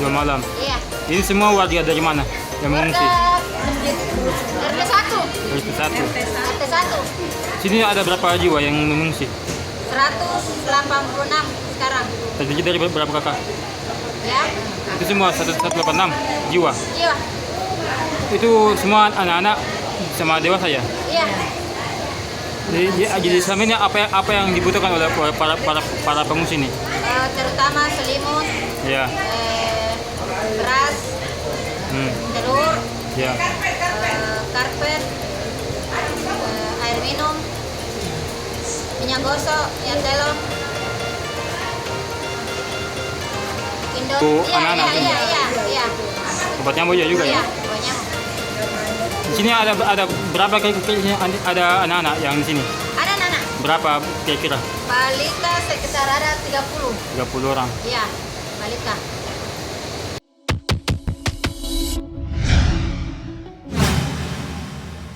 2 malam. Iya. Ini semua warga dari mana yang mengungsi? RT1. RT1. RT1. Sini ada berapa jiwa yang mengungsi? 186 sekarang. Terdiri dari berapa kakak? Ya. Itu semua 186 jiwa. Iya. Itu semua anak-anak sama dewasa ya? Iya. Jadi selama ini apa yang dibutuhkan oleh para pengungsi ini? Terutama selimut, Ya. beras, telur, Ya. karpet, air minum, minyak gosok, minyak telur. Oh, anak-anak ini? Iya. Obat nyamuk juga ya? Iya, obat nyamuk. Di sini ada berapa kira-kira ada anak-anak yang di sini? Ada anak. Berapa kira-kira? Balita sekitar ada 30. 30 orang. Iya, balita.